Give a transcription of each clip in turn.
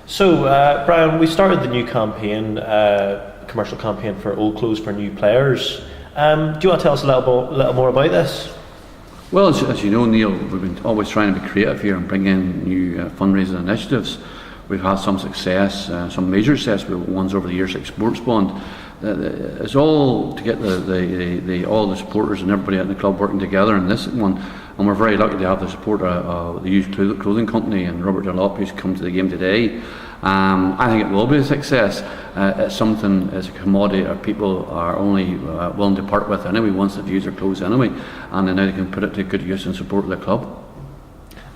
So, Brian, we started the new campaign, commercial campaign for Old Clothes for New Players. Do you want to tell us a little more about this? Well, as you know, Neil, we've been always trying to be creative here and bring in new fundraising initiatives. We've had some success, some major success with ones over the years, like Sports Bond. It's all to get all the supporters and everybody at the club working together in this one, and we're very lucky to have the support of the used clothing company and Robert Dunlop, who's come to the game today. I think it will be a success. It's something, as a commodity that people are only willing to part with anyway once they've used their clothes anyway, and then now they can put it to good use and support the club.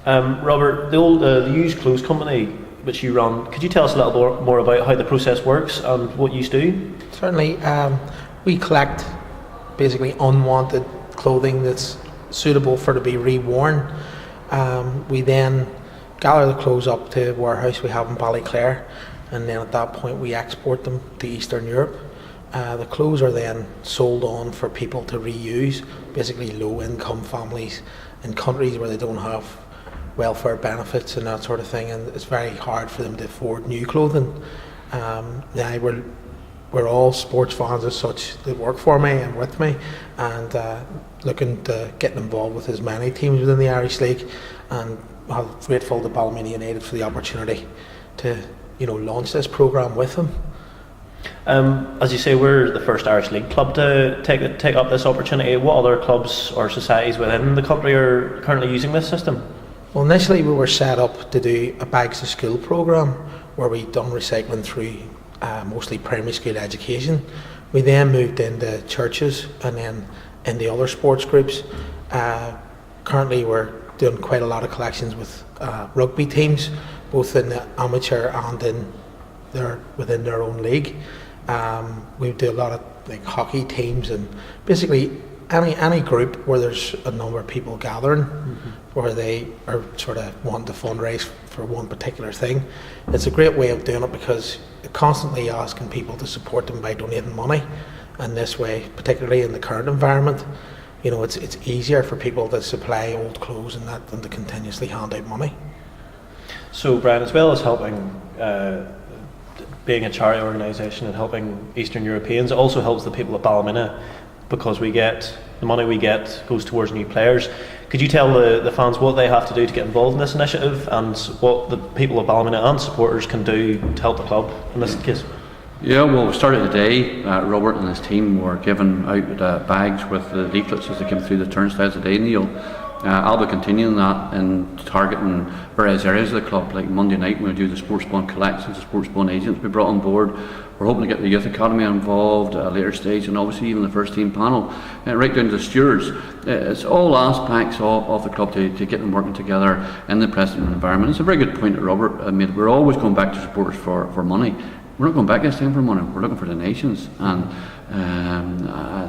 Robert, the used clothes company which you run, could you tell us a little more about how the process works and what you do? Certainly. We collect basically unwanted clothing that's suitable for to be reworn. We then gather the clothes up to a warehouse we have in Ballyclare, and then at that point we export them to Eastern Europe. The clothes are then sold on for people to reuse, basically low income families in countries where they don't have welfare benefits and that sort of thing, and it's very hard for them to afford new clothing. Now we're all sports fans as such that work for me and with me, and looking to get involved with as many teams within the Irish League, and I'm grateful to Ballymena United for the opportunity to launch this programme with them. As you say, we're the first Irish League club to take up this opportunity. What other clubs or societies within the country are currently using this system? Well, initially we were set up to do a Bags to School programme where we'd done recycling through mostly primary school education. We then moved into churches and then in the other sports groups. Currently we're doing quite a lot of collections with rugby teams, both in the amateur and within their own league. We do a lot of hockey teams and basically any group where there's a number of people gathering, where they are sort of wanting to fundraise for one particular thing. It's a great way of doing it because you're constantly asking people to support them by donating money, and this way, particularly in the current environment, it's easier for people to supply old clothes and that than to continuously hand out money. So, Brian, as well as helping, being a charity organisation and helping Eastern Europeans, it also helps the people of Ballymena, because the money we get goes towards new players. Could you tell the fans what they have to do to get involved in this initiative, and what the people of Ballymena and supporters can do to help the club in this case? Yeah, well, we started today. Robert and his team were giving out bags with the leaflets as they came through the turnstiles today, Neil. I'll be continuing that and targeting various areas of the club. Like Monday night, we'll do the Sports Bond collections, the Sports Bond agents we brought on board. We're hoping to get the Youth Academy involved at a later stage, and obviously even the first team panel, right down to the stewards. It's all aspects of the club to get them working together in the present environment. It's a very good point that Robert made. We're always going back to supporters for money. We're not going back this time for money, we're looking for donations, and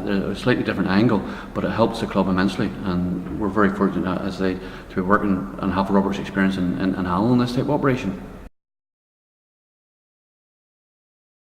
there's a slightly different angle, but it helps the club immensely, and we're very fortunate to be working and have Robert's experience in handling this type of operation.